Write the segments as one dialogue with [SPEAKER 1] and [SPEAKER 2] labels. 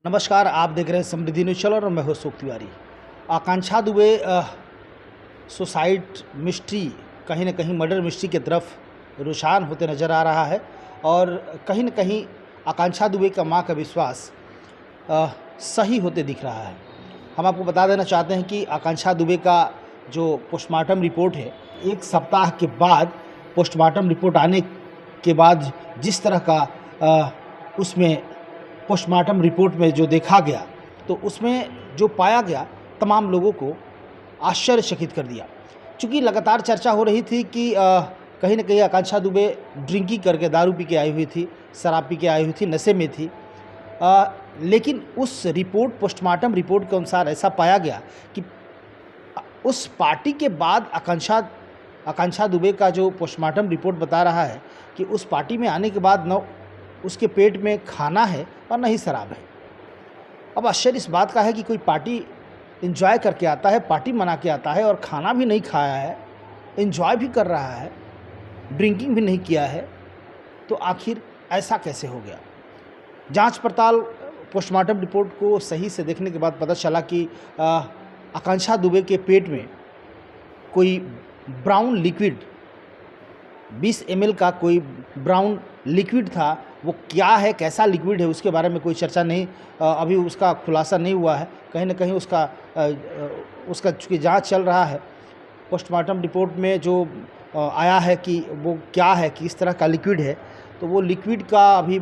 [SPEAKER 1] नमस्कार, आप देख रहे हैं समृद्धि न्यूज़ चैनल और मैं हूं अशोक तिवारी। आकांक्षा दुबे सुसाइड मिस्ट्री कहीं न कहीं मर्डर मिस्ट्री की तरफ रुझान होते नज़र आ रहा है और कहीं न कहीं आकांक्षा दुबे का मां का विश्वास सही होते दिख रहा है। हम आपको बता देना चाहते हैं कि आकांक्षा दुबे का जो पोस्टमार्टम रिपोर्ट है, 1 सप्ताह के बाद पोस्टमार्टम रिपोर्ट आने के बाद जिस तरह का उसमें पोस्टमार्टम रिपोर्ट में जो देखा गया, तो उसमें जो पाया गया तमाम लोगों को आश्चर्यचकित कर दिया। चूँकि लगातार चर्चा हो रही थी कि कहीं न कहीं आकांक्षा दुबे ड्रिंकिंग करके दारू पी के आई हुई थी, शराब पी के आई हुई थी, नशे में थी। लेकिन उस रिपोर्ट पोस्टमार्टम रिपोर्ट के अनुसार ऐसा पाया गया कि उस पार्टी के बाद आकांक्षा दुबे का जो पोस्टमार्टम रिपोर्ट बता रहा है कि उस पार्टी में आने के बाद न उसके पेट में खाना है और न ही शराब है। अब आश्चर्य इस बात का है कि कोई पार्टी एंजॉय करके आता है, पार्टी मना के आता है और खाना भी नहीं खाया है, एंजॉय भी कर रहा है, ड्रिंकिंग भी नहीं किया है, तो आखिर ऐसा कैसे हो गया? जांच पड़ताल पोस्टमार्टम रिपोर्ट को सही से देखने के बाद पता चला कि आकांक्षा दुबे के पेट में कोई ब्राउन लिक्विड 20 ml का कोई ब्राउन लिक्विड था। वो क्या है, कैसा लिक्विड है, उसके बारे में कोई चर्चा नहीं, अभी उसका खुलासा नहीं हुआ है। कहीं न कहीं उसका चूँकि जांच चल रहा है, पोस्टमार्टम रिपोर्ट में जो आया है कि वो क्या है, किस तरह का लिक्विड है, तो वो लिक्विड का अभी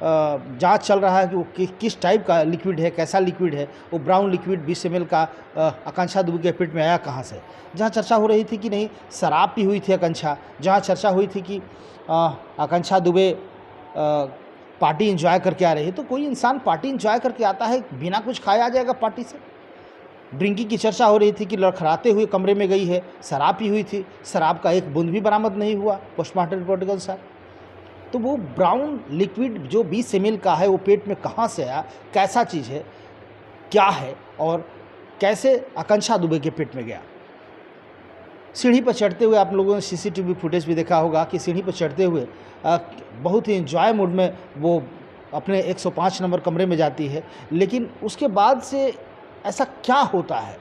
[SPEAKER 1] जांच चल रहा है कि वो किस टाइप का लिक्विड है, कैसा लिक्विड है। वो ब्राउन लिक्विड 20 ml का आकांक्षा दुबे के पेट में आया कहाँ से? जहाँ चर्चा हो रही थी कि नहीं शराब पी हुई थी आकांक्षा, जहाँ चर्चा हुई थी कि आकांक्षा दुबे पार्टी एंजॉय करके आ रही है, तो कोई इंसान पार्टी एंजॉय करके आता है बिना कुछ खाए आ जाएगा पार्टी से? ड्रिंकिंग की चर्चा हो रही थी कि लड़खड़ाते हुए कमरे में गई है, शराब पी हुई थी, शराब का एक बूंद भी बरामद नहीं हुआ पोस्टमार्टम रिपोर्ट के अनुसार। तो वो ब्राउन लिक्विड जो 20 ml का है वो पेट में कहाँ से आया, कैसा चीज़ है, क्या है और कैसे आकांक्षा दुबे के पेट में गया? सीढ़ी पर चढ़ते हुए आप लोगों ने CCTV फुटेज भी देखा होगा कि सीढ़ी पर चढ़ते हुए बहुत ही एंजॉय मूड में वो अपने 105 नंबर कमरे में जाती है। लेकिन उसके बाद से ऐसा क्या होता है?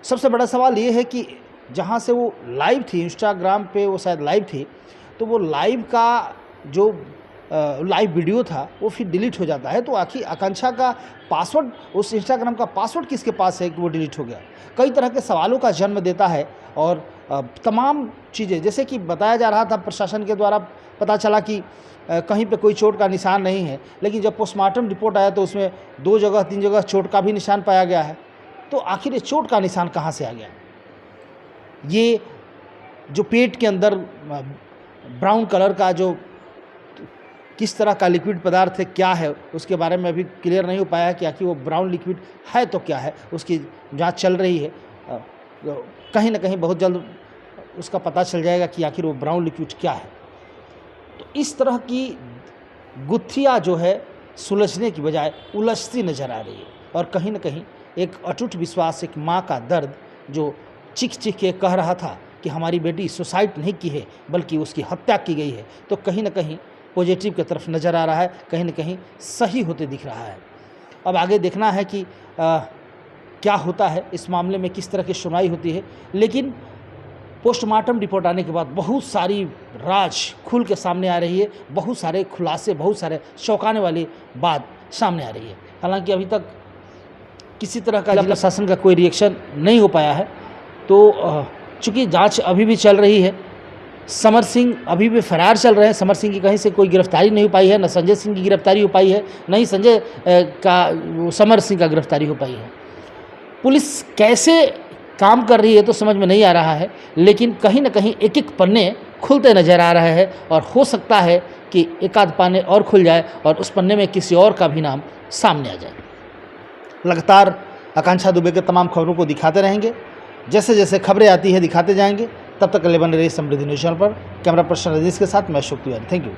[SPEAKER 1] सबसे बड़ा सवाल ये है कि जहाँ से वो लाइव थी, इंस्टाग्राम पे वो शायद लाइव थी, तो वो लाइव का जो लाइव वीडियो था वो फिर डिलीट हो जाता है। तो आखिर आकांक्षा का पासवर्ड, उस इंस्टाग्राम का पासवर्ड किसके पास है कि वो डिलीट हो गया? कई तरह के सवालों का जन्म देता है और तमाम चीज़ें, जैसे कि बताया जा रहा था प्रशासन के द्वारा, पता चला कि कहीं पे कोई चोट का निशान नहीं है, लेकिन जब पोस्टमार्टम रिपोर्ट आया तो उसमें 2 जगह 3 जगह चोट का भी निशान पाया गया है। तो आखिर ये चोट का निशान कहाँ से आ गया? ये जो पेट के अंदर ब्राउन कलर का जो किस तरह का लिक्विड पदार्थ है, क्या है, उसके बारे में अभी क्लियर नहीं हो पाया है कि आखिर वो ब्राउन लिक्विड है तो क्या है। उसकी जांच चल रही है, कहीं ना कहीं बहुत जल्द उसका पता चल जाएगा कि आखिर वो ब्राउन लिक्विड क्या है। तो इस तरह की गुत्थियाँ जो है सुलझने की बजाय उलझती नज़र आ रही है और कहीं ना कहीं एक अटूट विश्वास, एक माँ का दर्द जो चीख चीख के कह रहा था कि हमारी बेटी सुसाइड नहीं की है बल्कि उसकी हत्या की गई है, तो कहीं ना कहीं पॉजिटिव की तरफ नज़र आ रहा है, कहीं ना कहीं सही होते दिख रहा है। अब आगे देखना है कि क्या होता है इस मामले में, किस तरह की सुनवाई होती है। लेकिन पोस्टमार्टम रिपोर्ट आने के बाद बहुत सारी राज खुल के सामने आ रही है, बहुत सारे खुलासे, बहुत सारे चौंकाने वाली बात सामने आ रही है। हालांकि अभी तक किसी तरह का जिला प्रशासन का कोई रिएक्शन नहीं हो पाया है। तो चूँकि जांच अभी भी चल रही है, समर सिंह अभी भी फरार चल रहे हैं, समर सिंह की कहीं से कोई गिरफ्तारी नहीं हो पाई है, न संजय सिंह की गिरफ्तारी हो पाई है, न ही समर सिंह का गिरफ्तारी हो पाई है। पुलिस कैसे काम कर रही है तो समझ में नहीं आ रहा है, लेकिन कहीं ना कहीं एक एक पन्ने खुलते नज़र आ रहे हैं और हो सकता है कि एक आध पन्ने और खुल जाए और उस पन्ने में किसी और का भी नाम सामने आ जाए। लगातार आकांक्षा दुबे के तमाम खबरों को दिखाते रहेंगे, जैसे जैसे खबरें आती है दिखाते जाएंगे। तब तक के लिए बने रहिए समृद्धि न्यूज़ चैनल पर। कैमरा पर्सन रजनीश के साथ मैं अशोक तिवारी। Thank you.